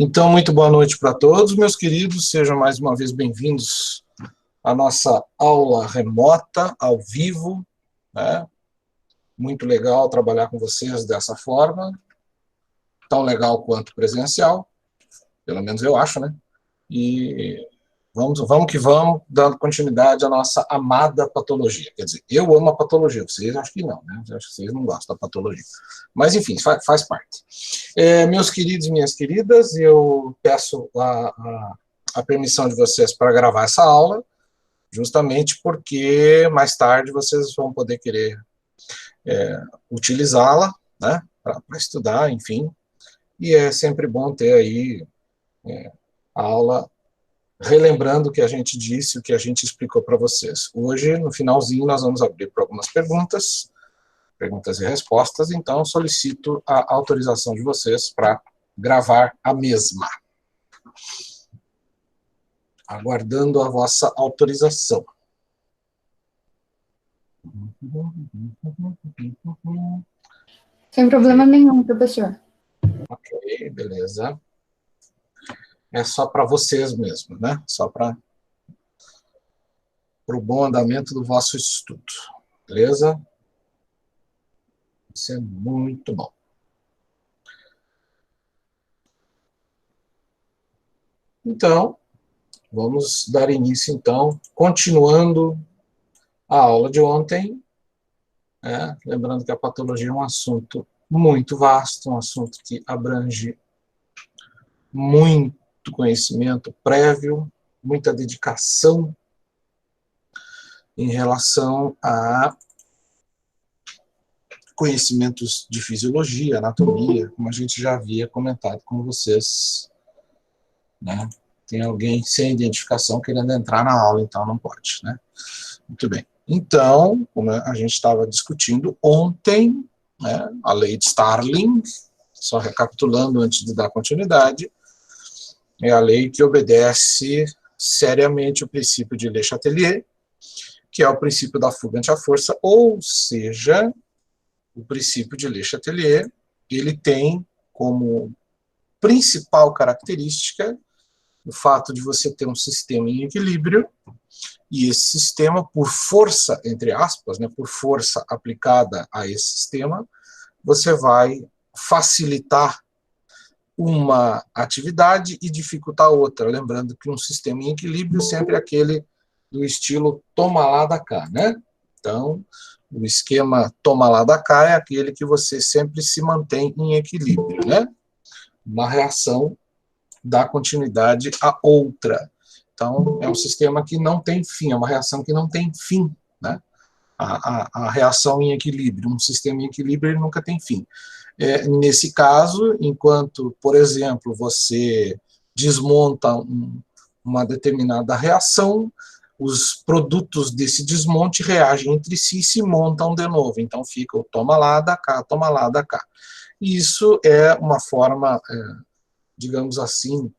Então, muito boa noite para todos, meus queridos, sejam mais uma vez bem-vindos à nossa aula remota, ao vivo, né? Muito legal trabalhar com vocês dessa forma, tão legal quanto presencial, pelo menos eu acho, né? E vamos que vamos, dando continuidade à nossa amada patologia. Quer dizer, eu amo a patologia, vocês acho que não, né? Acho que vocês não gostam da patologia. Mas, enfim, faz parte. Meus queridos e minhas queridas, eu peço a permissão de vocês para gravar essa aula, justamente porque mais tarde vocês vão poder querer utilizá-la, né? Para estudar, enfim. E é sempre bom ter aí a aula relembrando o que a gente disse, o que a gente explicou para vocês. Hoje, no finalzinho, nós vamos abrir para algumas perguntas e respostas, então solicito a autorização de vocês para gravar a mesma. Aguardando a vossa autorização. Sem problema nenhum, professor. Ok, beleza. É só para vocês mesmo, né? Só para o bom andamento do vosso estudo. Beleza? Isso é muito bom. Então, vamos dar início, então, continuando a aula de ontem. Lembrando que a patologia é um assunto muito vasto, um assunto que abrange muito conhecimento prévio, muita dedicação em relação a conhecimentos de fisiologia, anatomia, como a gente já havia comentado com vocês, né? Tem alguém sem identificação querendo entrar na aula, então não pode, né? Muito bem. Então, como a gente estava discutindo ontem, né, a lei de Starling, só recapitulando antes de dar continuidade, é a lei que obedece seriamente o princípio de Le Chatelier, que é o princípio da fuga ante a força, ou seja, o princípio de Le Chatelier, ele tem como principal característica o fato de você ter um sistema em equilíbrio, e esse sistema, por força, entre aspas, né, por força aplicada a esse sistema, você vai facilitar uma atividade e dificultar outra. Lembrando que um sistema em equilíbrio sempre é aquele do estilo toma lá da cá, né? Então, o esquema toma lá da cá é aquele que você sempre se mantém em equilíbrio, né? Uma reação dá continuidade a outra. Então, é um sistema que não tem fim, é uma reação que não tem fim, né? A reação em equilíbrio, um sistema em equilíbrio, ele nunca tem fim. Nesse caso, enquanto, por exemplo, você desmonta uma determinada reação, os produtos desse desmonte reagem entre si e se montam de novo. Então, fica o toma lá, da cá, toma lá, da cá. Isso é uma forma, digamos assim,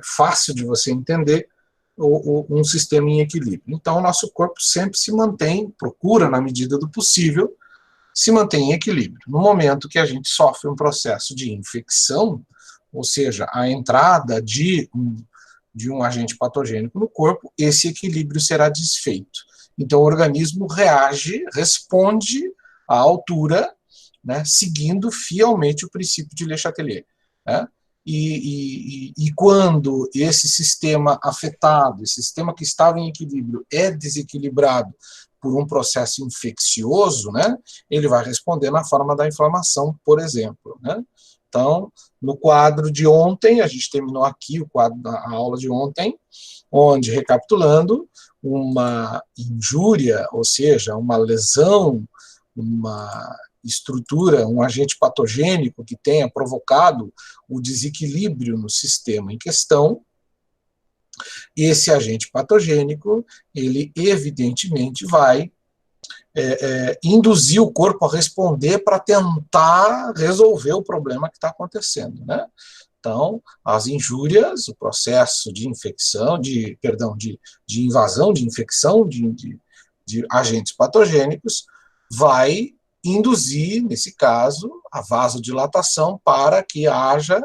fácil de você entender um sistema em equilíbrio. Então, o nosso corpo sempre se mantém, procura, na medida do possível, se mantém em equilíbrio. No momento que a gente sofre um processo de infecção, ou seja, a entrada de um agente patogênico no corpo, esse equilíbrio será desfeito. Então, o organismo reage, responde à altura, né, seguindo fielmente o princípio de Le Chatelier, né? E quando esse sistema afetado, esse sistema que estava em equilíbrio, é desequilibrado por um processo infeccioso, né, ele vai responder na forma da inflamação, por exemplo, né? Então, no quadro de ontem, a gente terminou aqui o quadro da aula de ontem, onde, recapitulando, uma injúria, ou seja, uma lesão, uma estrutura, um agente patogênico que tenha provocado o desequilíbrio no sistema em questão, esse agente patogênico, ele evidentemente vai induzir o corpo a responder para tentar resolver o problema que está acontecendo, né? Então, as injúrias, o processo de infecção, de invasão, de infecção de agentes patogênicos, vai induzir, nesse caso, a vasodilatação para que haja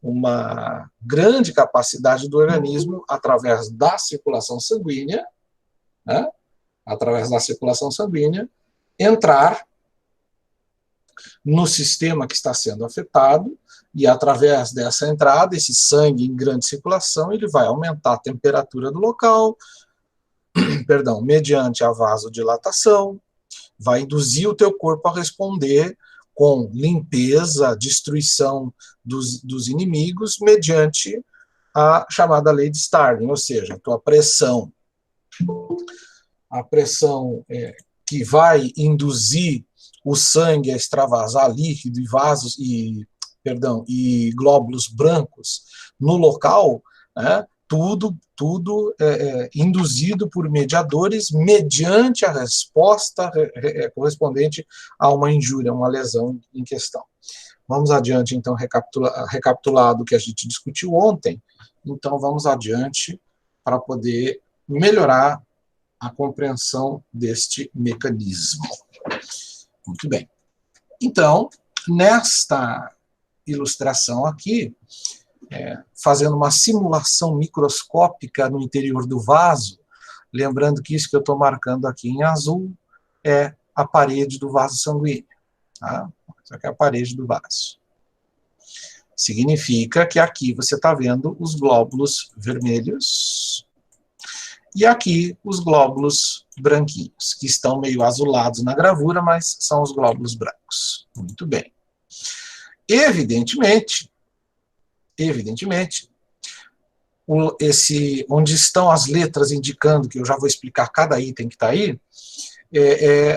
uma grande capacidade do organismo, através da circulação sanguínea, né, através da circulação sanguínea, entrar no sistema que está sendo afetado, e através dessa entrada, esse sangue em grande circulação, ele vai aumentar a temperatura do local, perdão, mediante a vasodilatação, vai induzir o teu corpo a responder com limpeza, destruição dos inimigos, mediante a chamada lei de Starling, ou seja, a tua pressão, que vai induzir o sangue a extravasar líquido e vasos e glóbulos brancos no local, né, tudo induzido por mediadores mediante a resposta correspondente a uma injúria, uma lesão em questão. Vamos adiante, então, recapitular do que a gente discutiu ontem. Então, vamos adiante para poder melhorar a compreensão deste mecanismo. Muito bem. Então, nesta ilustração aqui, fazendo uma simulação microscópica no interior do vaso, lembrando que isso que eu estou marcando aqui em azul é a parede do vaso sanguíneo. Tá? Isso aqui é a parede do vaso. Significa que aqui você está vendo os glóbulos vermelhos e aqui os glóbulos branquinhos, que estão meio azulados na gravura, mas são os glóbulos brancos. Muito bem. Evidentemente, onde estão as letras indicando, que eu já vou explicar cada item que está aí,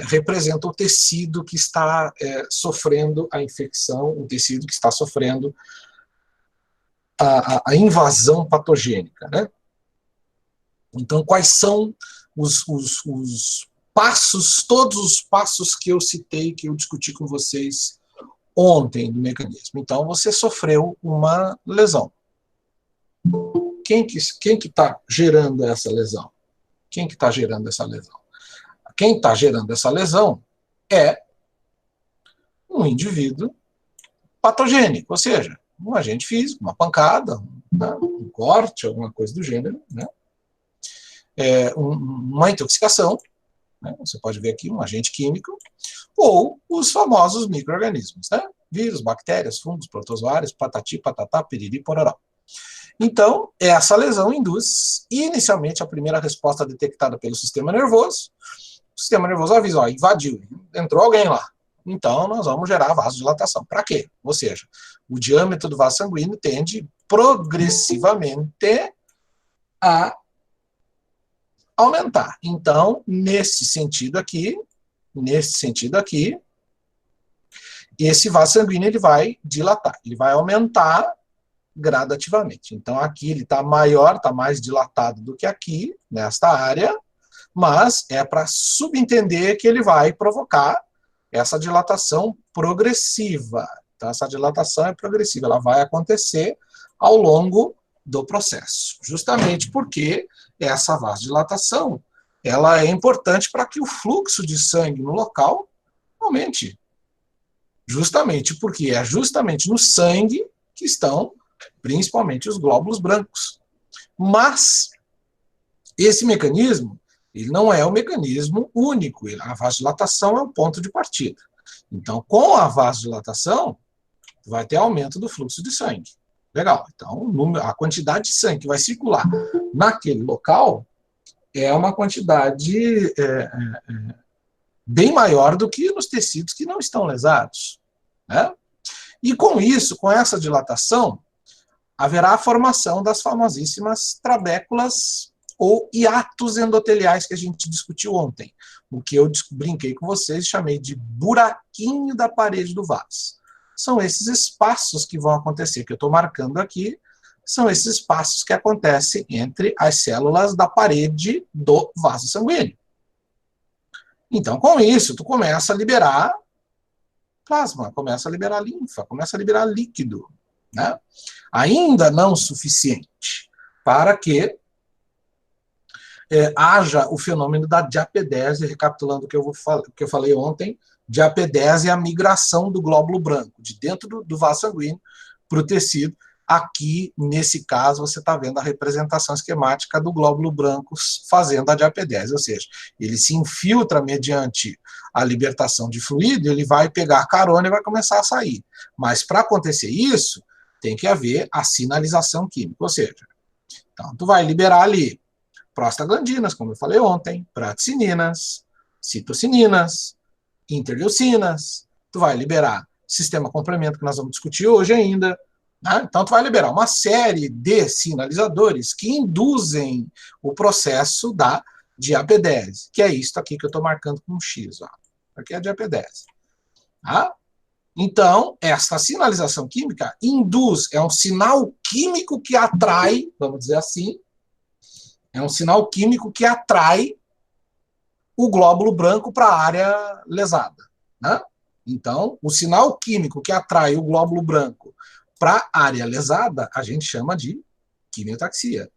representa o tecido que está sofrendo a infecção, o tecido que está sofrendo a invasão patogênica, né? Então, quais são os passos, todos os passos que eu citei, que eu discuti com vocês ontem do mecanismo? Então, você sofreu uma lesão. Quem que está gerando essa lesão? Quem que está gerando essa lesão? Quem está gerando essa lesão é um indivíduo patogênico, ou seja, um agente físico, uma pancada, um corte, alguma coisa do gênero, né? Uma intoxicação, né? Você pode ver aqui um agente químico, ou os famosos micro-organismos, né? Vírus, bactérias, fungos, protozoários, patati, patatá, piriri, pororó. Então, essa lesão induz, inicialmente, a primeira resposta detectada pelo sistema nervoso. O sistema nervoso avisa, ó, invadiu, entrou alguém lá. Então, nós vamos gerar vasodilatação. Para quê? Ou seja, o diâmetro do vaso sanguíneo tende progressivamente a aumentar. Então, nesse sentido aqui, esse vaso sanguíneo ele vai dilatar, ele vai aumentar gradativamente. Então, aqui ele está maior, está mais dilatado do que aqui, nesta área, mas é para subentender que ele vai provocar essa dilatação progressiva. Então, essa dilatação é progressiva, ela vai acontecer ao longo do processo, justamente porque essa vasodilatação ela é importante para que o fluxo de sangue no local aumente. Justamente porque é justamente no sangue que estão principalmente os glóbulos brancos. Mas esse mecanismo, ele não é o mecanismo único, a vasodilatação é o ponto de partida. Então, com a vasodilatação, vai ter aumento do fluxo de sangue. Legal. Então, a quantidade de sangue que vai circular naquele local é uma quantidade bem maior do que nos tecidos que não estão lesados, né? E com isso, com essa dilatação, haverá a formação das famosíssimas trabéculas ou hiatos endoteliais que a gente discutiu ontem. O que eu brinquei com vocês e chamei de buraquinho da parede do vaso. São esses espaços que vão acontecer, que eu estou marcando aqui, são esses espaços que acontecem entre as células da parede do vaso sanguíneo. Então, com isso, tu começa a liberar plasma, começa a liberar linfa, começa a liberar líquido, né? Ainda não suficiente para que haja o fenômeno da diapedese, recapitulando o que eu falei ontem. Diapedese é a migração do glóbulo branco, de dentro do vaso sanguíneo para o tecido, Aqui, nesse caso, você está vendo a representação esquemática do glóbulo branco fazendo a diapedese, ou seja, ele se infiltra mediante a libertação de fluido, ele vai pegar carona e vai começar a sair. Mas para acontecer isso, tem que haver a sinalização química, ou seja, então tu vai liberar ali prostaglandinas, como eu falei ontem, praticinas, citocininas, interleucinas, tu vai liberar sistema complemento, que nós vamos discutir hoje ainda, né? Então tu vai liberar uma série de sinalizadores que induzem o processo da diapedese, que é isso aqui que eu estou marcando com um X, ó. Aqui é a diapedese. Tá? Então, essa sinalização química induz, é um sinal químico que atrai, vamos dizer assim, é um sinal químico que atrai o glóbulo branco para a área lesada. Né? Então, o sinal químico que atrai o glóbulo branco para a área lesada, a gente chama de quimiotaxia.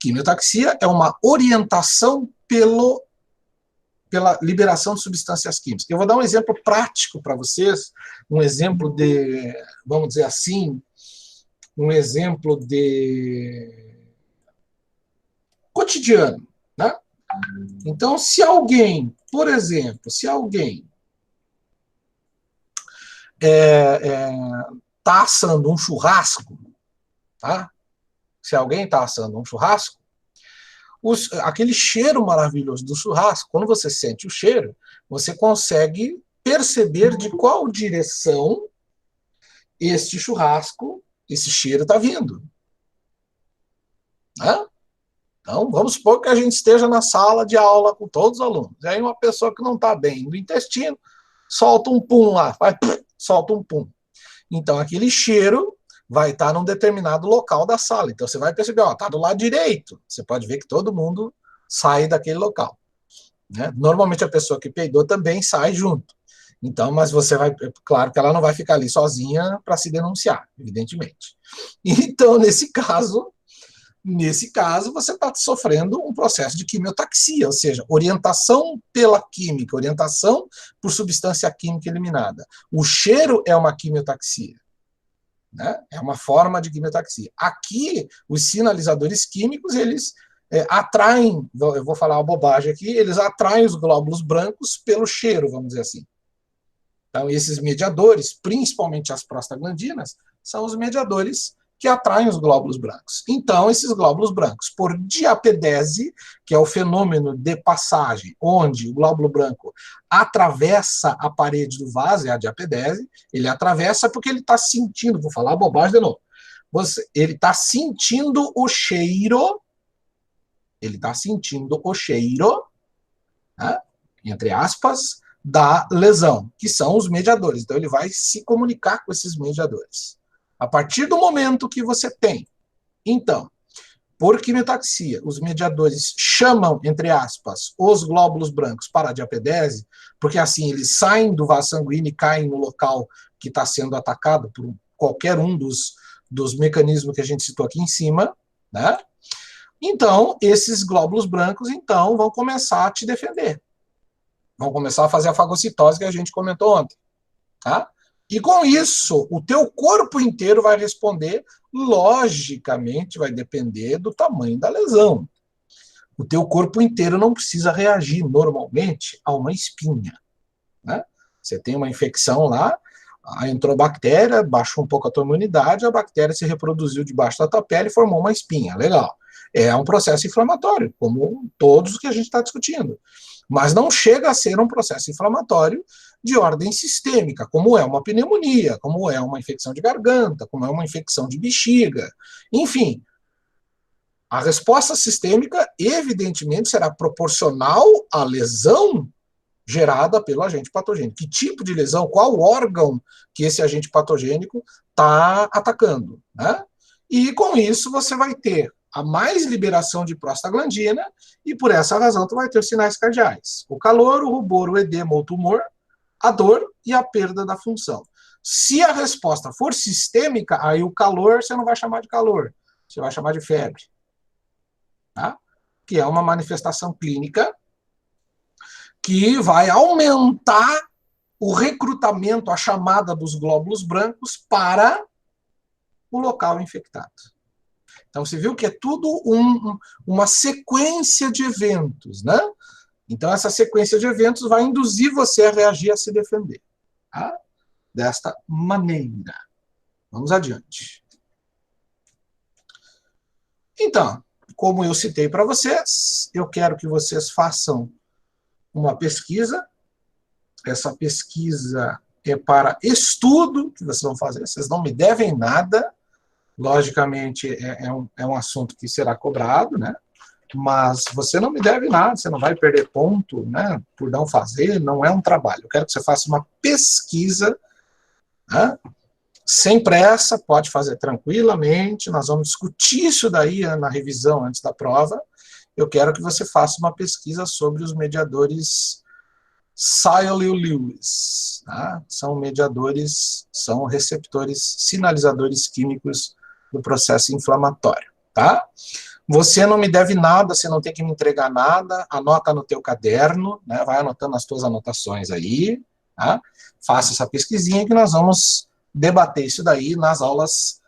Quimiotaxia é uma orientação pela liberação de substâncias químicas. Eu vou dar um exemplo prático para vocês, um exemplo de, vamos dizer assim, um exemplo de cotidiano, né? Então, se alguém, por exemplo, se alguém está assando um churrasco, tá? Se alguém está assando um churrasco, aquele cheiro maravilhoso do churrasco, quando você sente o cheiro, você consegue perceber de qual direção este churrasco, esse cheiro está vindo. Né? Então, vamos supor que a gente esteja na sala de aula com todos os alunos. E aí uma pessoa que não está bem do intestino, solta um pum lá, solta um pum. Então, aquele cheiro vai estar num determinado local da sala. Então, você vai perceber, está do lado direito. Você pode ver que todo mundo sai daquele local. Né? Normalmente, a pessoa que peidou também sai junto. Então, mas você vai... Claro que ela não vai ficar ali sozinha para se denunciar, evidentemente. Então, nesse caso, você está sofrendo um processo de quimiotaxia, ou seja, orientação pela química, orientação por substância química eliminada. O cheiro é uma quimiotaxia. Né? É uma forma de quimiotaxia. Aqui, os sinalizadores químicos, eles atraem, eu vou falar uma bobagem aqui, eles atraem os glóbulos brancos pelo cheiro, vamos dizer assim. Então, esses mediadores, principalmente as prostaglandinas, são os mediadores que atraem os glóbulos brancos. Então, esses glóbulos brancos, por diapedese, que é o fenômeno de passagem, onde o glóbulo branco atravessa a parede do vaso, é a diapedese, ele atravessa porque ele está sentindo, vou falar bobagem de novo, ele está sentindo o cheiro, né, entre aspas, da lesão, que são os mediadores. Então, ele vai se comunicar com esses mediadores. A partir do momento que você tem, então, por quimiotaxia, os mediadores chamam, entre aspas, os glóbulos brancos para a diapedese, porque assim eles saem do vaso sanguíneo e caem no local que está sendo atacado por qualquer um dos mecanismos que a gente citou aqui em cima, né? Então, esses glóbulos brancos, então, vão começar a te defender. Vão começar a fazer a fagocitose que a gente comentou ontem, tá? E com isso, o teu corpo inteiro vai responder, logicamente vai depender do tamanho da lesão. O teu corpo inteiro não precisa reagir normalmente a uma espinha. Né? Você tem uma infecção lá, entrou bactéria, baixou um pouco a tua imunidade, a bactéria se reproduziu debaixo da tua pele e formou uma espinha. Legal. É um processo inflamatório, como todos os que a gente está discutindo. Mas não chega a ser um processo inflamatório de ordem sistêmica, como é uma pneumonia, como é uma infecção de garganta, como é uma infecção de bexiga. Enfim, a resposta sistêmica, evidentemente, será proporcional à lesão gerada pelo agente patogênico. Que tipo de lesão, qual órgão que esse agente patogênico está atacando. Né? E com isso você vai ter a mais liberação de prostaglandina e por essa razão tu vai ter os sinais cardeais. O calor, o rubor, o edema ou tumor, a dor e a perda da função. Se a resposta for sistêmica, aí o calor você não vai chamar de calor, você vai chamar de febre. Tá? Que é uma manifestação clínica que vai aumentar o recrutamento, a chamada dos glóbulos brancos para o local infectado. Então, você viu que é tudo uma sequência de eventos, né? Então, essa sequência de eventos vai induzir você a reagir, a se defender. Tá? Desta maneira. Vamos adiante. Então, como eu citei para vocês, eu quero que vocês façam uma pesquisa. Essa pesquisa é para estudo que vocês vão fazer. Vocês não me devem nada. Logicamente, é um assunto que será cobrado, né? Mas você não me deve nada, você não vai perder ponto, né, por não fazer, não é um trabalho. Eu quero que você faça uma pesquisa, né, sem pressa, pode fazer tranquilamente, nós vamos discutir isso daí na revisão antes da prova. Eu quero que você faça uma pesquisa sobre os mediadores Sialyl-Lewis. Tá? São mediadores, são receptores, sinalizadores químicos do processo inflamatório. Tá? Você não me deve nada, você não tem que me entregar nada, anota no teu caderno, né? Vai anotando as tuas anotações aí, tá? Faça essa pesquisinha que nós vamos debater isso daí nas aulas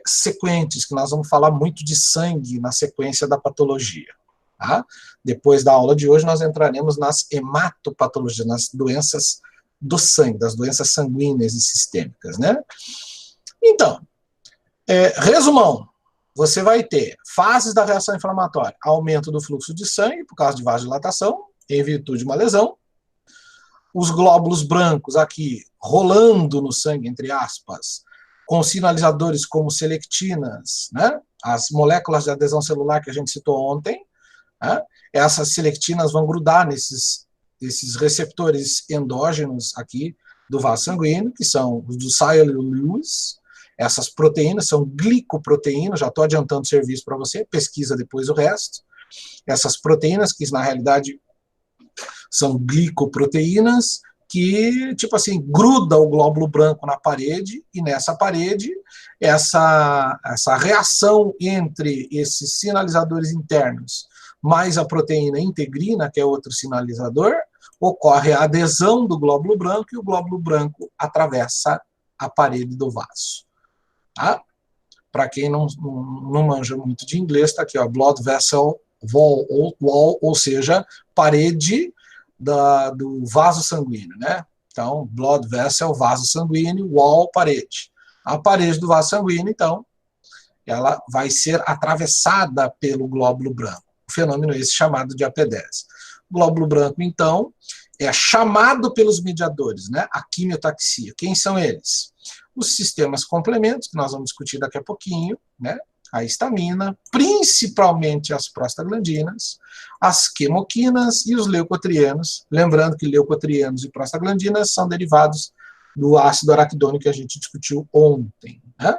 sequentes, que nós vamos falar muito de sangue na sequência da patologia. Tá? Depois da aula de hoje, nós entraremos nas hematopatologias, nas doenças do sangue, das doenças sanguíneas e sistêmicas, né? Então, resumão, você vai ter fases da reação inflamatória, aumento do fluxo de sangue por causa de vasodilatação, em virtude de uma lesão, os glóbulos brancos aqui rolando no sangue, entre aspas, com sinalizadores como selectinas, né? As moléculas de adesão celular que a gente citou ontem, né? Essas selectinas vão grudar nesses receptores endógenos aqui do vaso sanguíneo, que são os do Sialyl-Lewis. Essas proteínas são glicoproteínas, já estou adiantando o serviço para você, pesquisa depois o resto. Essas proteínas, que na realidade são glicoproteínas, que, tipo assim, gruda o glóbulo branco na parede, e nessa parede, essa reação entre esses sinalizadores internos mais a proteína integrina, que é outro sinalizador, ocorre a adesão do glóbulo branco, e o glóbulo branco atravessa a parede do vaso. Tá? Para quem não manja muito de inglês, está aqui, ó, blood vessel wall, ou seja, parede do vaso sanguíneo, né? Então, blood vessel, vaso sanguíneo, wall, parede. A parede do vaso sanguíneo, então, ela vai ser atravessada pelo glóbulo branco. O fenômeno esse chamado de apedese. O glóbulo branco, então, é chamado pelos mediadores, né? A quimiotaxia. Quem são eles? Os sistemas complementos, que nós vamos discutir daqui a pouquinho, né? A histamina, principalmente as prostaglandinas, as quemoquinas e os leucotrienos. Lembrando que leucotrienos e prostaglandinas são derivados do ácido araquidônico que a gente discutiu ontem, né?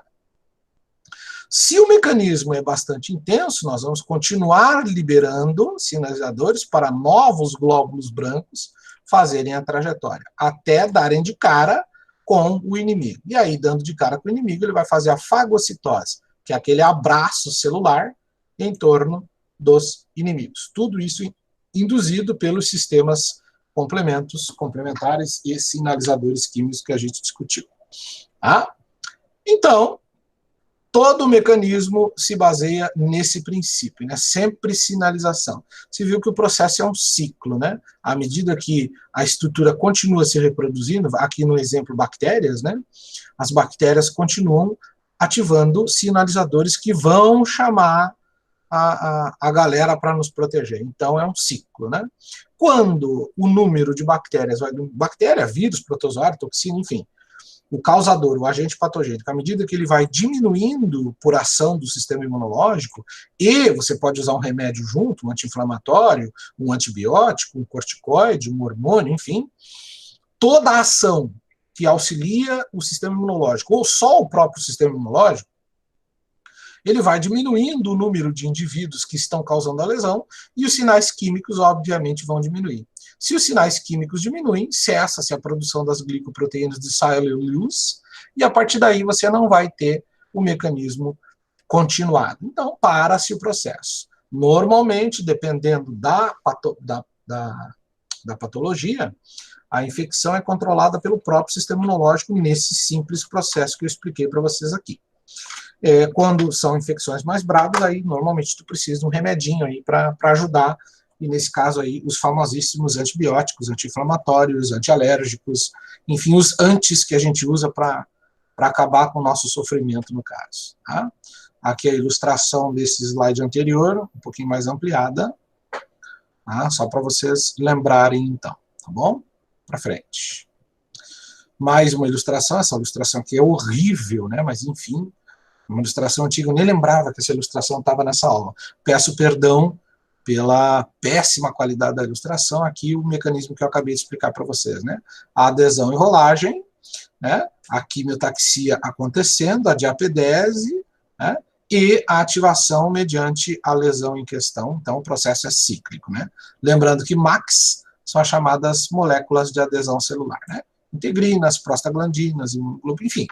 Se o mecanismo é bastante intenso, nós vamos continuar liberando sinalizadores para novos glóbulos brancos fazerem a trajetória, até darem de cara com o inimigo. E aí, dando de cara com o inimigo, ele vai fazer a fagocitose, que é aquele abraço celular em torno dos inimigos. Tudo isso induzido pelos sistemas complementares e sinalizadores químicos que a gente discutiu. Tá? Então, todo o mecanismo se baseia nesse princípio, né? Sempre sinalização. Você viu que o processo é um ciclo, né? À medida que a estrutura continua se reproduzindo, aqui no exemplo bactérias, né? As bactérias continuam ativando sinalizadores que vão chamar a galera para nos proteger. Então é um ciclo, né? Quando o número de bactérias vai bactéria, vírus, protozoário, toxina, enfim, o causador, o agente patogênico, à medida que ele vai diminuindo por ação do sistema imunológico, e você pode usar um remédio junto, um anti-inflamatório, um antibiótico, um corticoide, um hormônio, enfim, toda a ação que auxilia o sistema imunológico, ou só o próprio sistema imunológico, ele vai diminuindo o número de indivíduos que estão causando a lesão, e os sinais químicos, obviamente, vão diminuir. Se os sinais químicos diminuem, cessa-se a produção das glicoproteínas de Sialyl-Lewis, e a partir daí você não vai ter o mecanismo continuado. Então, para-se o processo. Normalmente, dependendo da patologia, a infecção é controlada pelo próprio sistema imunológico nesse simples processo que eu expliquei para vocês aqui. Quando são infecções mais bravas, aí normalmente tu precisa de um remedinho aí para ajudar, e nesse caso aí os famosíssimos antibióticos, anti-inflamatórios, antialérgicos, enfim, os antis que a gente usa para acabar com o nosso sofrimento no caso. Tá? Aqui a ilustração desse slide anterior, um pouquinho mais ampliada, tá? Só para vocês lembrarem então, tá bom? Para frente. Mais uma ilustração, essa ilustração aqui é horrível, né? Mas enfim, uma ilustração antiga, eu nem lembrava que essa ilustração estava nessa aula. Peço perdão pela péssima qualidade da ilustração, aqui o mecanismo que eu acabei de explicar para vocês, né? A adesão e rolagem, né? A quimiotaxia acontecendo, a diapedese, né? E a ativação mediante a lesão em questão, então o processo é cíclico, né? Lembrando que MACs são as chamadas moléculas de adesão celular, né? Integrinas, prostaglandinas, imunoglobulina, enfim,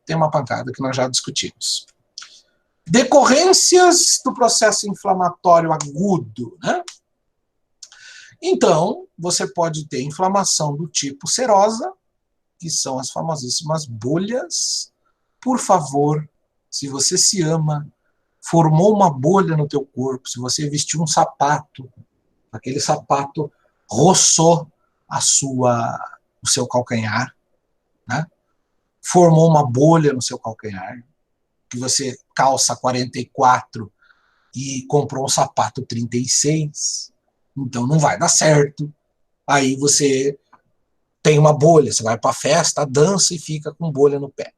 tem uma pancada que nós já discutimos. Decorrências do processo inflamatório agudo, né? Então, você pode ter inflamação do tipo serosa, que são as famosíssimas bolhas. Por favor, se você se ama, formou uma bolha no teu corpo, se você vestiu um sapato, aquele sapato roçou o seu calcanhar, né? Formou uma bolha no seu calcanhar, que você calça 44 e comprou um sapato 36, então não vai dar certo. Aí você tem uma bolha, você vai para a festa, dança e fica com bolha no pé.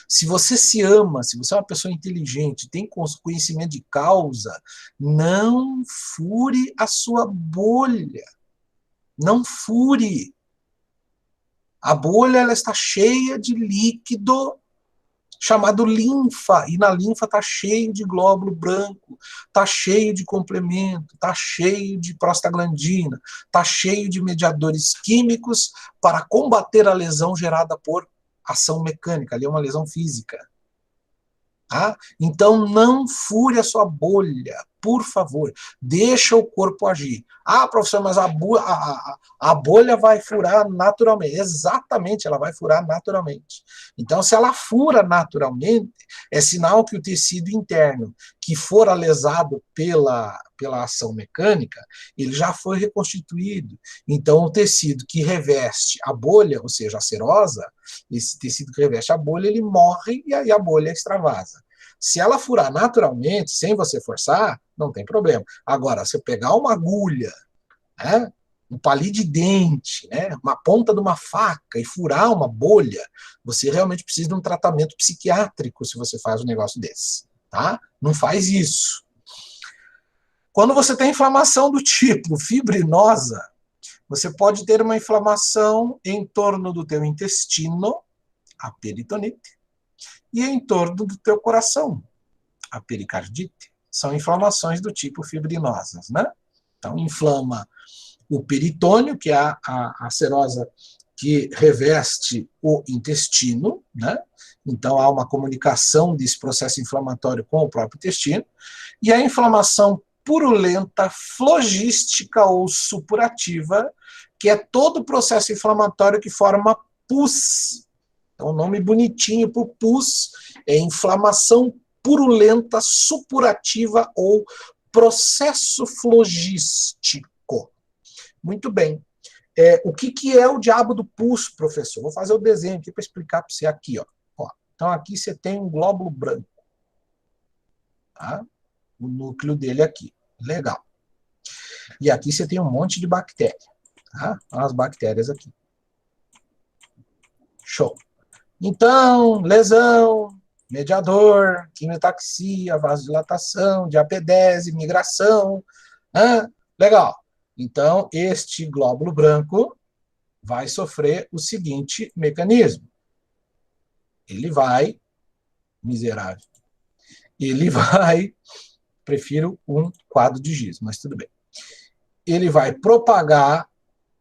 Se você se ama, se você é uma pessoa inteligente, tem conhecimento de causa, não fure a sua bolha. Não fure. A bolha ela está cheia de líquido chamado linfa, e na linfa está cheio de glóbulo branco, está cheio de complemento, está cheio de prostaglandina, está cheio de mediadores químicos para combater a lesão gerada por ação mecânica, ali é uma lesão física. Tá? Então não fure a sua bolha, por favor, deixa o corpo agir. Ah, professor, mas a bolha vai furar naturalmente. Exatamente, ela vai furar naturalmente. Então, se ela fura naturalmente, é sinal que o tecido interno que for lesado pela ação mecânica, ele já foi reconstituído. Então, o tecido que reveste a bolha, ou seja, a serosa, esse tecido que reveste a bolha, ele morre e aí a bolha extravasa. Se ela furar naturalmente, sem você forçar, não tem problema. Agora, se pegar uma agulha, né, um palito de dente, né, uma ponta de uma faca e furar uma bolha, você realmente precisa de um tratamento psiquiátrico se você faz um negócio desse. Tá? Não faz isso. Quando você tem inflamação do tipo fibrinosa, você pode ter uma inflamação em torno do teu intestino, a peritonite, e em torno do teu coração, a pericardite. São inflamações do tipo fibrinosas, né? Então, inflama o peritônio, que é a serosa que reveste o intestino, né? Então, há uma comunicação desse processo inflamatório com o próprio intestino, e a inflamação purulenta, flogística ou supurativa, que é todo o processo inflamatório que forma pus. Então, o nome bonitinho para o pus é inflamação purulenta, supurativa ou processo flogístico. Muito bem. O que é o diabo do pus, professor? Vou fazer o desenho aqui para explicar para você aqui. Ó. Então, aqui você tem um glóbulo branco. Tá? O núcleo dele aqui. Legal. E aqui você tem um monte de bactéria. Tá? As bactérias aqui. Show. Então, lesão, mediador, quimiotaxia, vasodilatação, diapedese, migração. Legal. Então, este glóbulo branco vai sofrer o seguinte mecanismo. Ele vai, miserável, ele vai, prefiro um quadro de giz, mas tudo bem. Ele vai propagar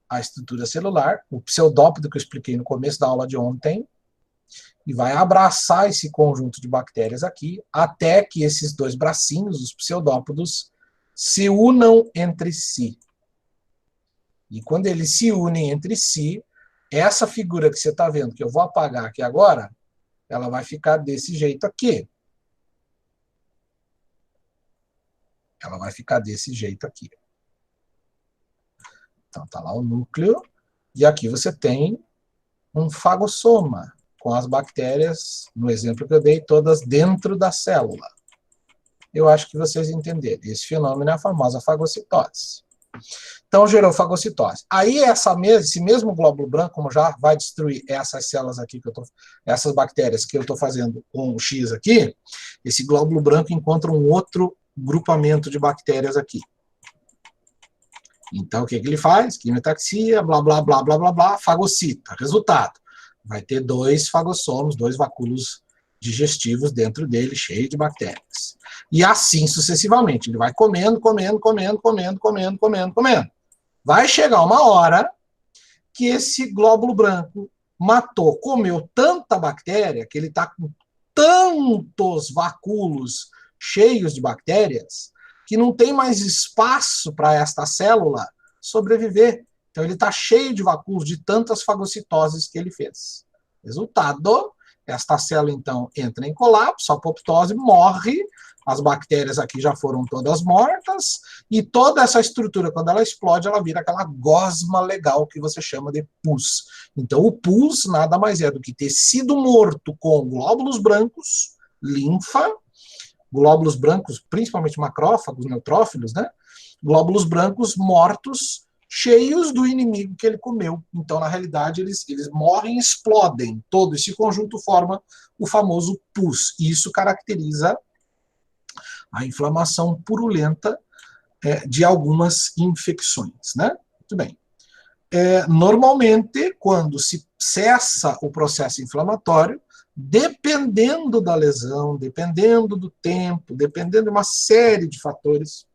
a estrutura celular, o pseudópodo que eu expliquei no começo da aula de ontem, e vai abraçar esse conjunto de bactérias aqui, até que esses dois bracinhos, os pseudópodos, se unam entre si. E quando eles se unem entre si, essa figura que você está vendo, que eu vou apagar aqui agora, ela vai ficar desse jeito aqui. Ela vai ficar desse jeito aqui. Então, tá lá o núcleo, e aqui você tem um fagossoma, com as bactérias, no exemplo que eu dei, todas dentro da célula. Eu acho que vocês entenderam. Esse fenômeno é a famosa fagocitose. Então, gerou fagocitose. Aí, esse mesmo glóbulo branco, como já vai destruir essas células aqui, essas bactérias que eu estou fazendo com o X aqui, esse glóbulo branco encontra um outro grupamento de bactérias aqui. Então, o que ele faz? Quimiotaxia, blá, blá, blá, blá, blá, blá, fagocita. Resultado, vai ter 2 fagossomos, 2 vacúolos digestivos dentro dele, cheio de bactérias. E assim sucessivamente. Ele vai comendo, comendo, comendo, comendo, comendo, comendo, comendo. Vai chegar uma hora que esse glóbulo branco matou, comeu tanta bactéria, que ele está com tantos vacúolos cheios de bactérias, que não tem mais espaço para esta célula sobreviver. Então ele está cheio de vacúolos de tantas fagocitoses que ele fez. Resultado, esta célula então entra em colapso, apoptose, morre, as bactérias aqui já foram todas mortas, e toda essa estrutura, quando ela explode, ela vira aquela gosma legal que você chama de pus. Então o pus nada mais é do que tecido morto com glóbulos brancos, linfa, glóbulos brancos, principalmente macrófagos, neutrófilos, né? Glóbulos brancos mortos, cheios do inimigo que ele comeu. Então, na realidade, eles morrem e explodem. Todo esse conjunto forma o famoso pus. E isso caracteriza a inflamação purulenta de algumas infecções, né? Muito bem. Normalmente, quando se cessa o processo inflamatório, dependendo da lesão, dependendo do tempo, dependendo de uma série de fatores,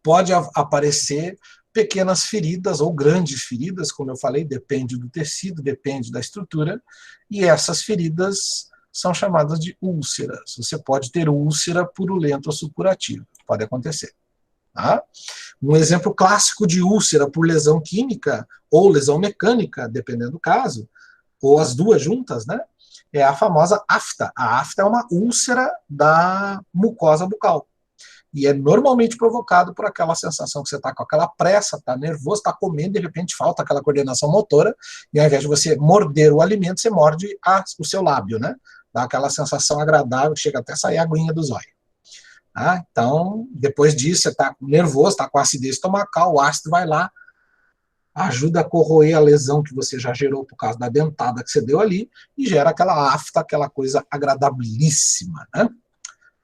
pode aparecer pequenas feridas ou grandes feridas, como eu falei, depende do tecido, depende da estrutura, e essas feridas são chamadas de úlceras. Você pode ter úlcera purulenta ou supurativa, pode acontecer. Tá? Um exemplo clássico de úlcera por lesão química ou lesão mecânica, dependendo do caso, ou as duas juntas, né? É a famosa afta. A afta é uma úlcera da mucosa bucal. E é normalmente provocado por aquela sensação que você está com aquela pressa, está nervoso, está comendo, de repente falta aquela coordenação motora, e ao invés de você morder o alimento, você morde o seu lábio, né? Dá aquela sensação agradável, que chega até a sair a aguinha do zóio. Ah, então, depois disso, você está nervoso, está com acidez estomacal, o ácido vai lá, ajuda a corroer a lesão que você já gerou por causa da dentada que você deu ali, e gera aquela afta, aquela coisa agradabilíssima, né?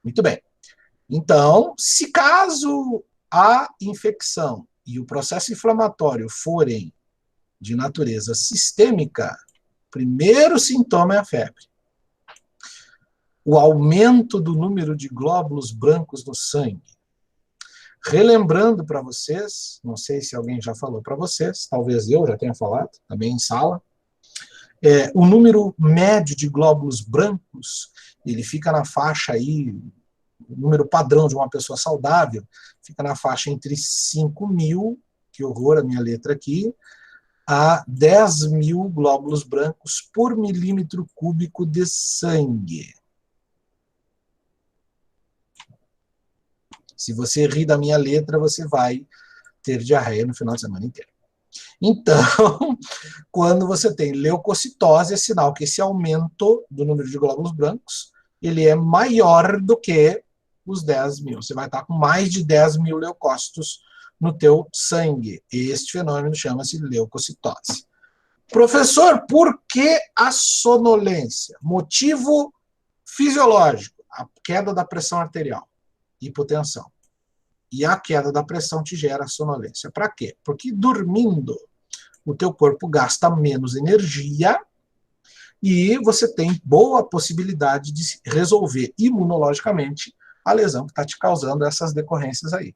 Muito bem. Então, se caso a infecção e o processo inflamatório forem de natureza sistêmica, o primeiro sintoma é a febre. O aumento do número de glóbulos brancos no sangue. Relembrando para vocês, não sei se alguém já falou para vocês, talvez eu já tenha falado, também em sala, o número médio de glóbulos brancos, ele fica na faixa aí, o número padrão de uma pessoa saudável, fica na faixa entre 5.000, que horror a minha letra aqui, a 10.000 glóbulos brancos por milímetro cúbico de sangue. Se você rir da minha letra, você vai ter diarreia no final de semana inteiro. Então, quando você tem leucocitose, é sinal que esse aumento do número de glóbulos brancos, ele é maior do que os 10.000. Você vai estar com mais de 10.000 leucócitos no teu sangue. Este fenômeno chama-se leucocitose. Professor, por que a sonolência? Motivo fisiológico, a queda da pressão arterial, hipotensão. E a queda da pressão te gera sonolência. Para quê? Porque dormindo, o teu corpo gasta menos energia e você tem boa possibilidade de resolver imunologicamente a lesão que está te causando essas decorrências aí.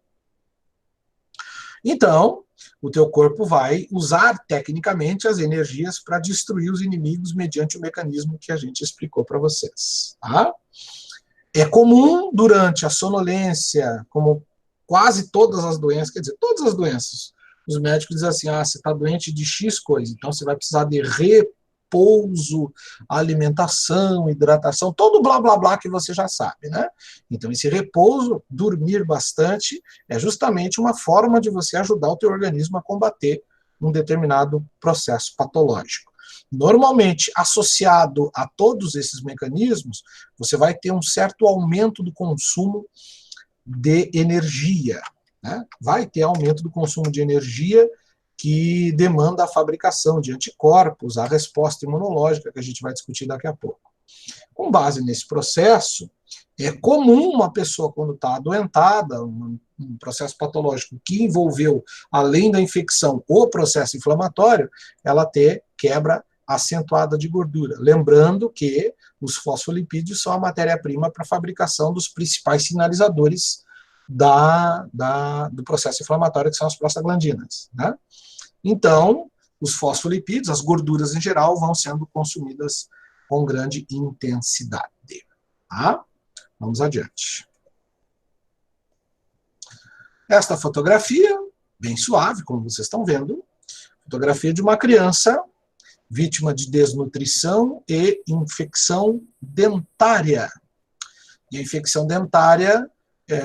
Então, o teu corpo vai usar tecnicamente as energias para destruir os inimigos mediante o mecanismo que a gente explicou para vocês. Tá? É comum durante a sonolência, como quase todas as doenças, quer dizer, todas as doenças, os médicos dizem assim, você está doente de X coisa, então você vai precisar de repouso, alimentação, hidratação, todo o blá blá blá que você já sabe, né? Então esse repouso, dormir bastante, é justamente uma forma de você ajudar o teu organismo a combater um determinado processo patológico. Normalmente, associado a todos esses mecanismos, você vai ter um certo aumento do consumo de energia, né? Vai ter aumento do consumo de energia que demanda a fabricação de anticorpos, a resposta imunológica, que a gente vai discutir daqui a pouco. Com base nesse processo, é comum uma pessoa, quando está adoentada, um processo patológico que envolveu, além da infecção, o processo inflamatório, ela ter quebra acentuada de gordura. Lembrando que os fosfolipídios são a matéria-prima para a fabricação dos principais sinalizadores do processo inflamatório, que são as prostaglandinas, né? Então, os fosfolipídios, as gorduras em geral, vão sendo consumidas com grande intensidade. Tá? Vamos adiante. Esta fotografia, bem suave, como vocês estão vendo, fotografia de uma criança vítima de desnutrição e infecção dentária. E a infecção dentária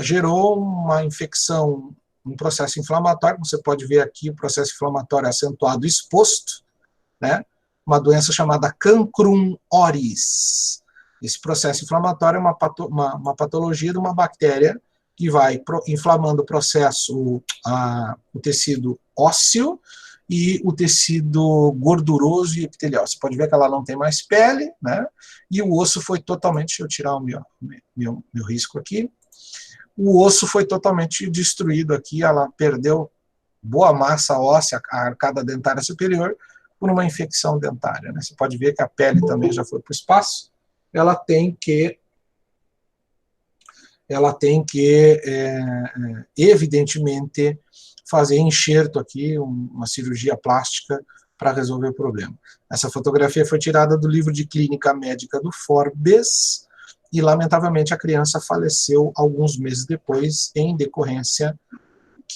gerou uma infecção, um processo inflamatório, você pode ver aqui o processo inflamatório acentuado exposto, né? Uma doença chamada cancrum oris. Esse processo inflamatório é uma patologia de uma bactéria que vai inflamando o processo, o tecido ósseo e o tecido gorduroso e epitelial. Você pode ver que ela não tem mais pele, né? E o osso foi totalmente, deixa eu tirar o meu risco aqui, o osso foi totalmente destruído aqui, ela perdeu boa massa óssea, a arcada dentária superior, por uma infecção dentária, né? Você pode ver que a pele também já foi para o espaço, ela tem que evidentemente, fazer enxerto aqui, uma cirurgia plástica para resolver o problema. Essa fotografia foi tirada do livro de clínica médica do Forbes e, lamentavelmente, a criança faleceu alguns meses depois em decorrência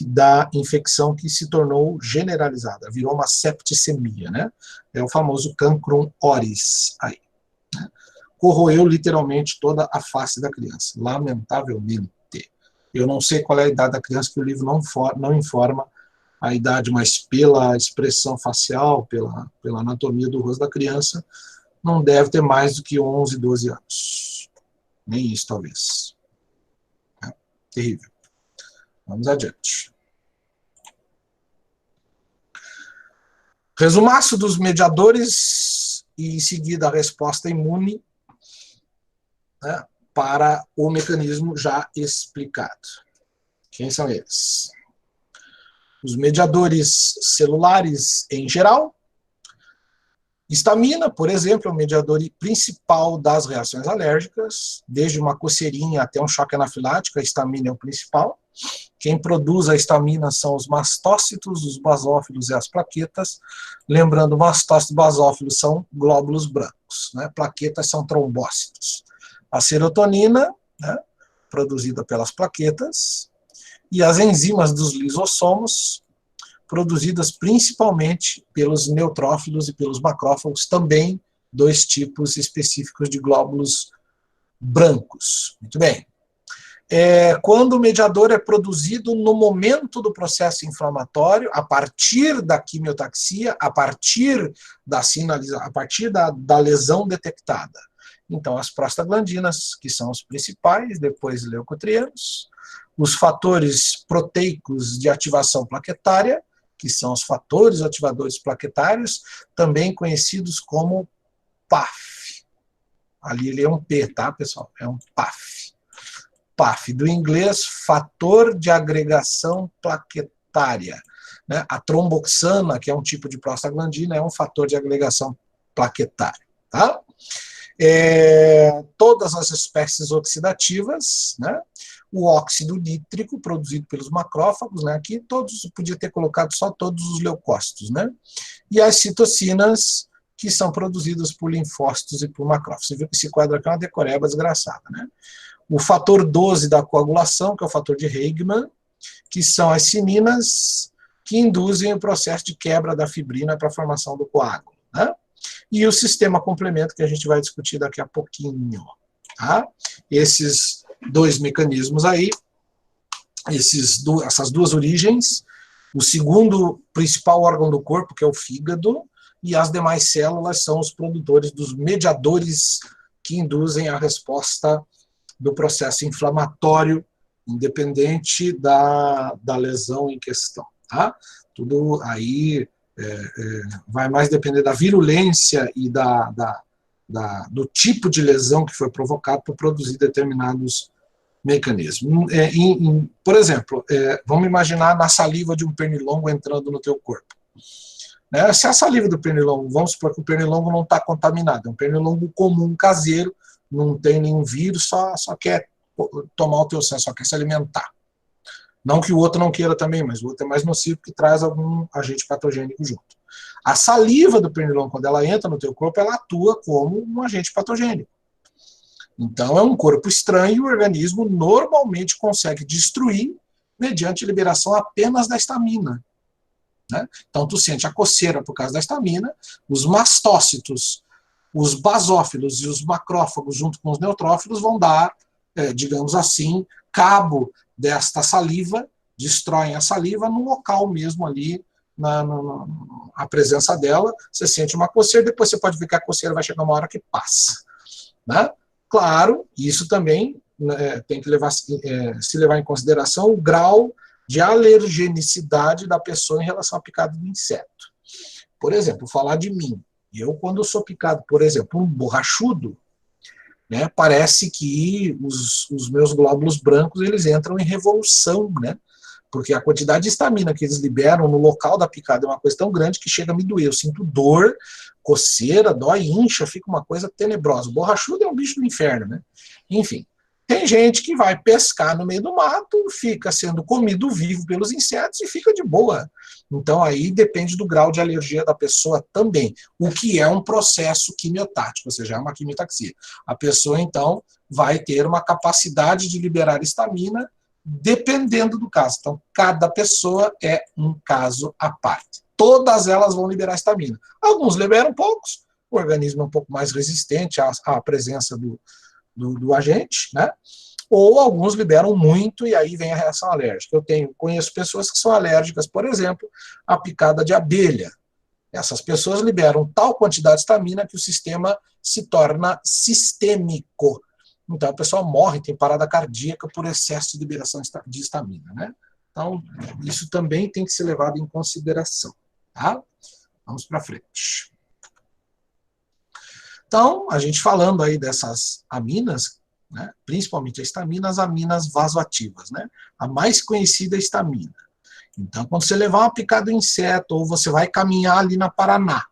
da infecção que se tornou generalizada, virou uma septicemia, né? É o famoso cancrum oris aí, né? Corroeu literalmente toda a face da criança, lamentavelmente. Eu não sei qual é a idade da criança, que o livro não informa a idade, mas pela expressão facial, pela anatomia do rosto da criança, não deve ter mais do que 11, 12 anos. Nem isso, talvez. É terrível. Vamos adiante. Resumaço dos mediadores e, em seguida, a resposta imune, né, para o mecanismo já explicado. Quem são eles? Os mediadores celulares em geral. Histamina, por exemplo, é o mediador principal das reações alérgicas, desde uma coceirinha até um choque anafilático, a histamina é o principal. Quem produz a histamina são os mastócitos, os basófilos e as plaquetas. Lembrando, mastócitos e basófilos são glóbulos brancos, né? Plaquetas são trombócitos. A serotonina, né, produzida pelas plaquetas, e as enzimas dos lisossomos, produzidas principalmente pelos neutrófilos e pelos macrófagos, também dois tipos específicos de glóbulos brancos. Muito bem. Quando o mediador é produzido no momento do processo inflamatório, a partir da quimiotaxia, a partir da lesão detectada. Então, as prostaglandinas, que são os principais, depois leucotrienos, os fatores proteicos de ativação plaquetária, que são os fatores ativadores plaquetários, também conhecidos como PAF. Ali ele é um P, tá, pessoal? É um PAF. PAF, do inglês, fator de agregação plaquetária, né? A tromboxana, que é um tipo de prostaglandina, é um fator de agregação plaquetária, tá? Todas as espécies oxidativas, né? O óxido nítrico produzido pelos macrófagos, né? Aqui todos, podia ter colocado só todos os leucócitos, né? E as citocinas, que são produzidas por linfócitos e por macrófagos. Você viu que esse quadro aqui é uma decoreba desgraçada, né? O fator 12 da coagulação, que é o fator de Hegmann, que são as cininas que induzem o processo de quebra da fibrina para a formação do coágulo, né? e o sistema complemento, que a gente vai discutir daqui a pouquinho. Tá? Esses dois mecanismos aí, essas duas origens, o segundo principal órgão do corpo, que é o fígado, e as demais células são os produtores dos mediadores que induzem a resposta do processo inflamatório, independente da lesão em questão. Tá? Tudo aí vai mais depender da virulência e do tipo de lesão que foi provocado por produzir determinados mecanismos. Por exemplo, vamos imaginar na saliva de um pernilongo entrando no teu corpo. Se a saliva do pernilongo, vamos supor que o pernilongo não está contaminado, é um pernilongo comum, caseiro, não tem nenhum vírus, só quer tomar o teu sangue, só quer se alimentar. Não que o outro não queira também, mas o outro é mais nocivo porque traz algum agente patogênico junto. A saliva do pernilongo, quando ela entra no teu corpo, ela atua como um agente patogênico. Então é um corpo estranho e o organismo normalmente consegue destruir mediante liberação apenas da histamina. Né? Então tu sente a coceira por causa da histamina, os mastócitos, os basófilos e os macrófagos junto com os neutrófilos vão dar, digamos assim, cabo desta saliva, destroem a saliva no local mesmo ali, a presença dela, você sente uma coceira, depois você pode ver que a coceira vai chegar uma hora que passa. Né? Claro, isso também tem que se levar em consideração o grau de alergenicidade da pessoa em relação à picada do inseto. Por exemplo, falar de mim. Eu, quando sou picado, por exemplo, um borrachudo, né, parece que os meus glóbulos brancos eles entram em revolução, né? Porque a quantidade de histamina que eles liberam no local da picada é uma coisa tão grande que chega a me doer. Eu sinto dor, coceira, dói, incha, fica uma coisa tenebrosa. O borrachudo é um bicho do inferno, né? Enfim, tem gente que vai pescar no meio do mato, fica sendo comido vivo pelos insetos e fica de boa. Então aí depende do grau de alergia da pessoa também, o que é um processo quimiotático, ou seja, é uma quimiotaxia. A pessoa então vai ter uma capacidade de liberar histamina dependendo do caso. Então cada pessoa é um caso à parte. Todas elas vão liberar histamina. Alguns liberam poucos, o organismo é um pouco mais resistente à presença do agente, né? Ou alguns liberam muito e aí vem a reação alérgica. Conheço pessoas que são alérgicas, por exemplo, à picada de abelha. Essas pessoas liberam tal quantidade de histamina que o sistema se torna sistêmico. Então a pessoa morre, tem parada cardíaca por excesso de liberação de histamina, né? Então isso também tem que ser levado em consideração. Tá? Vamos para frente. Então, a gente falando aí dessas aminas, né, principalmente a histamina, as aminas vasoativas, né? A mais conhecida é a histamina. Então, quando você levar uma picada de inseto, ou você vai caminhar ali na Paraná,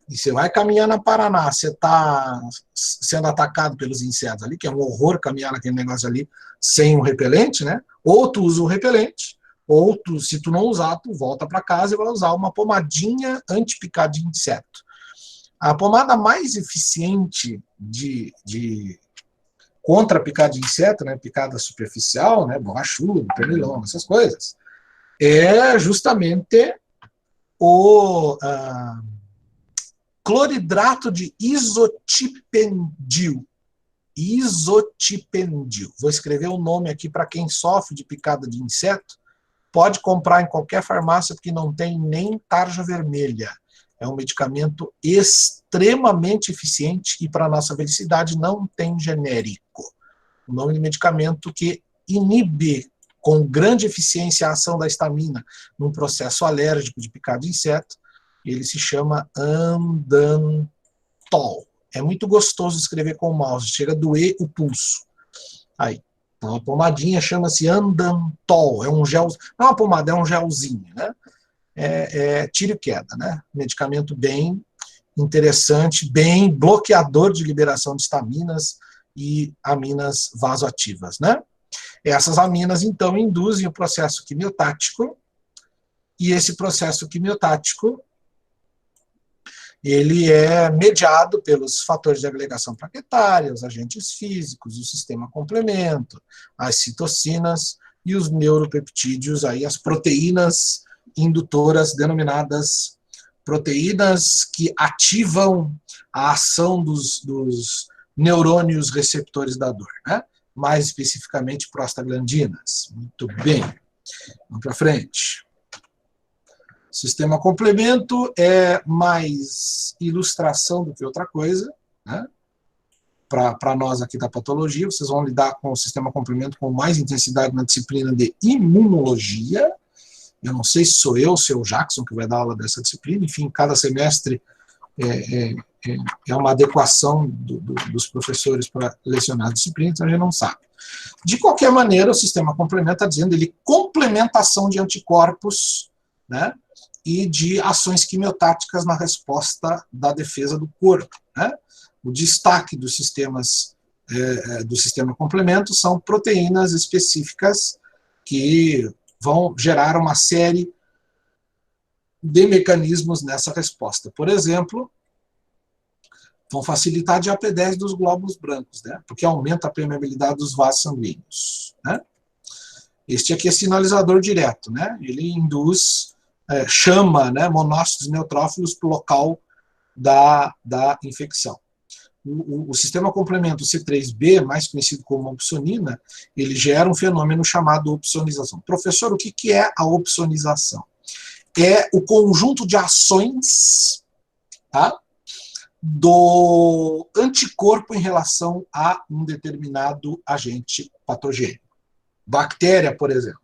e você vai caminhar na Paraná, você está sendo atacado pelos insetos ali, que é um horror caminhar naquele negócio ali sem um repelente, né? Ou tu usa o repelente, ou se tu não usar, tu volta para casa e vai usar uma pomadinha anti-picada de inseto. A pomada mais eficiente contra a picada de inseto, né, picada superficial, né, borrachudo, pernilongo, essas coisas, é justamente o cloridrato de isotipendil. Isotipendil. Vou escrever o nome aqui para quem sofre de picada de inseto. Pode comprar em qualquer farmácia, porque não tem nem tarja vermelha. É um medicamento extremamente eficiente e, para nossa felicidade, não tem genérico. O nome de medicamento que inibe com grande eficiência a ação da histamina num processo alérgico de picada de inseto, ele se chama Andantol. É muito gostoso escrever com o mouse, chega a doer o pulso. Aí, então a pomadinha chama-se Andantol, é um gel, não é uma pomada, é um gelzinho, né? Tiro e queda, né? Medicamento bem interessante, bem bloqueador de liberação de histaminas e aminas vasoativas, né? Essas aminas, então, induzem o processo quimiotático, e esse processo quimiotático ele é mediado pelos fatores de agregação plaquetária, os agentes físicos, o sistema complemento, as citocinas e os neuropeptídeos, aí, as proteínas indutoras denominadas proteínas que ativam a ação dos neurônios receptores da dor, né? Mais especificamente prostaglandinas. Muito bem. Vamos para frente. Sistema complemento é mais ilustração do que outra coisa, né? Para nós aqui da patologia, vocês vão lidar com o sistema complemento com mais intensidade na disciplina de imunologia. Eu não sei se sou eu, se é o Jackson que vai dar aula dessa disciplina. Enfim, cada semestre é uma adequação dos professores para lecionar a disciplina, então a gente não sabe. De qualquer maneira, o sistema complemento está dizendo ele complementa a ação de anticorpos, né, e de ações quimiotáticas na resposta da defesa do corpo, né? O destaque dos sistemas do sistema complemento são proteínas específicas que vão gerar uma série de mecanismos nessa resposta. Por exemplo, vão facilitar a diapedese dos glóbulos brancos, né? Porque aumenta a permeabilidade dos vasos sanguíneos, né? Este aqui é sinalizador direto, né? Ele induz, chama, né, monócitos neutrófilos para o local da infecção. O sistema complemento C3b, mais conhecido como opsonina, ele gera um fenômeno chamado opsonização. Professor, o que é a opsonização? É o conjunto de ações, tá, do anticorpo em relação a um determinado agente patogênico. Bactéria, por exemplo.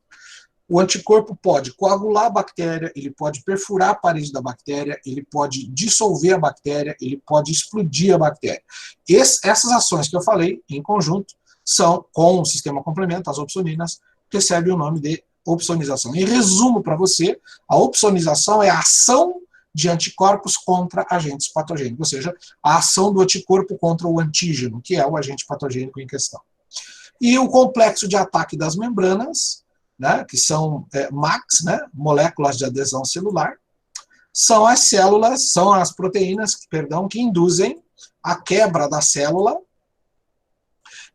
O anticorpo pode coagular a bactéria, ele pode perfurar a parede da bactéria, ele pode dissolver a bactéria, ele pode explodir a bactéria. Essas ações que eu falei, em conjunto, são, com o sistema complemento, as opsoninas, recebem o nome de opsonização. Em resumo para você, a opsonização é a ação de anticorpos contra agentes patogênicos, ou seja, a ação do anticorpo contra o antígeno, que é o agente patogênico em questão. E o complexo de ataque das membranas, né, que são MACs, né, moléculas de adesão celular, são as células, são as proteínas, perdão, que induzem a quebra da célula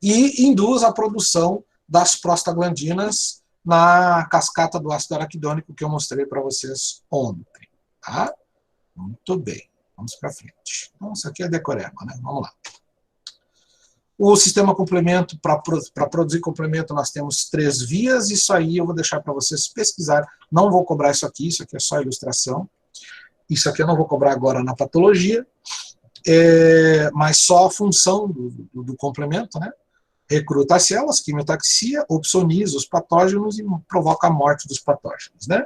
e induz a produção das prostaglandinas na cascata do ácido araquidônico que eu mostrei para vocês ontem. Tá? Muito bem, vamos para frente. Então, isso aqui é decoreba, né? Vamos lá. O sistema complemento, para produzir complemento, nós temos 3 vias. Isso aí eu vou deixar para vocês pesquisar. Não vou cobrar isso aqui é só ilustração. Isso aqui eu não vou cobrar agora na patologia, mas só a função do complemento, né? Recruta as células, quimiotaxia, opsoniza os patógenos e provoca a morte dos patógenos, né?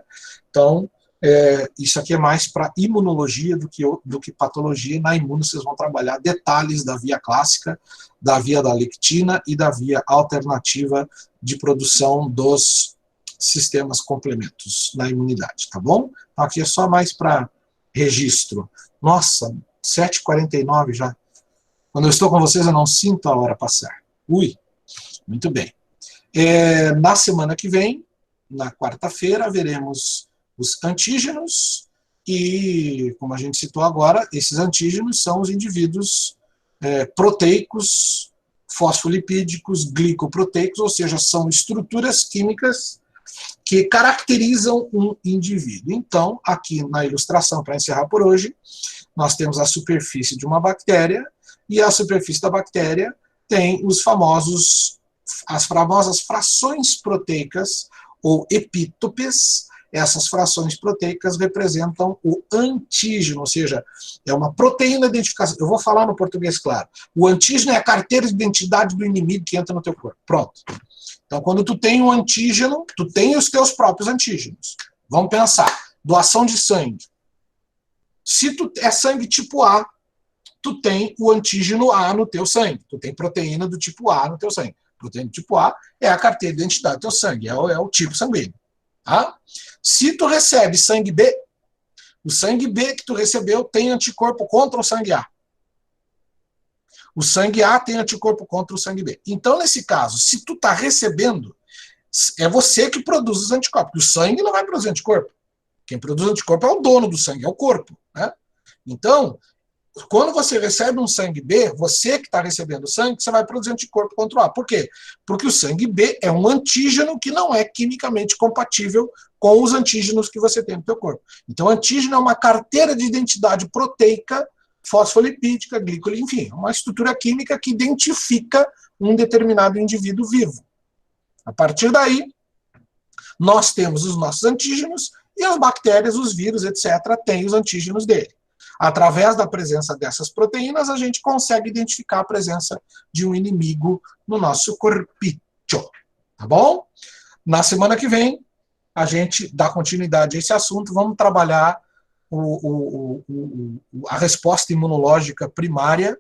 Então, isso aqui é mais para imunologia do que patologia. Na imuno vocês vão trabalhar detalhes da via clássica, da via da lectina e da via alternativa de produção dos sistemas complementos na imunidade, tá bom? Então aqui é só mais para registro. Nossa, 7h49 já. Quando eu estou com vocês eu não sinto a hora passar. Ui, muito bem. Na semana que vem, na quarta-feira, veremos os antígenos, e, como a gente citou agora, esses antígenos são os indivíduos proteicos, fosfolipídicos, glicoproteicos, ou seja, são estruturas químicas que caracterizam um indivíduo. Então, aqui na ilustração, para encerrar por hoje, nós temos a superfície de uma bactéria, e a superfície da bactéria tem as famosas frações proteicas, ou epítopes. Essas frações proteicas representam o antígeno, ou seja, é uma proteína de identificação. Eu vou falar no português claro. O antígeno é a carteira de identidade do inimigo que entra no teu corpo. Pronto. Então, quando tu tem um antígeno, tu tem os teus próprios antígenos. Vamos pensar. Doação de sangue. Se tu é sangue tipo A, tu tem o antígeno A no teu sangue. Tu tem proteína do tipo A no teu sangue. Proteína do tipo A é a carteira de identidade do teu sangue, é o tipo sanguíneo. Tá? Se tu recebe sangue B, o sangue B que tu recebeu tem anticorpo contra o sangue A. O sangue A tem anticorpo contra o sangue B. Então, nesse caso, se tu está recebendo, é você que produz os anticorpos. O sangue não vai produzir anticorpo. Quem produz anticorpo é o dono do sangue, é o corpo. Né? Então, quando você recebe um sangue B, você que está recebendo sangue, você vai produzir anticorpo contra o A. Por quê? Porque o sangue B é um antígeno que não é quimicamente compatível com os antígenos que você tem no teu corpo. Então, antígeno é uma carteira de identidade proteica, fosfolipídica, glicólise, enfim, uma estrutura química que identifica um determinado indivíduo vivo. A partir daí, nós temos os nossos antígenos e as bactérias, os vírus, etc., têm os antígenos dele. Através da presença dessas proteínas, a gente consegue identificar a presença de um inimigo no nosso corpinho. Tá bom? Na semana que vem, a gente dá continuidade a esse assunto, vamos trabalhar a resposta imunológica primária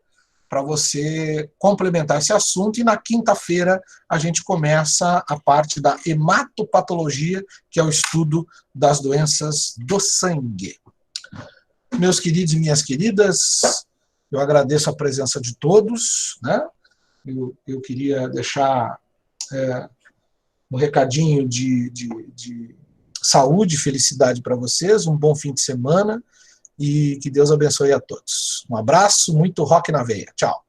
para você complementar esse assunto, e na quinta-feira a gente começa a parte da hematopatologia, que é o estudo das doenças do sangue. Meus queridos e minhas queridas, eu agradeço a presença de todos, né? Eu queria deixar um recadinho de saúde e felicidade para vocês, um bom fim de semana, e que Deus abençoe a todos. Um abraço, muito rock na veia. Tchau.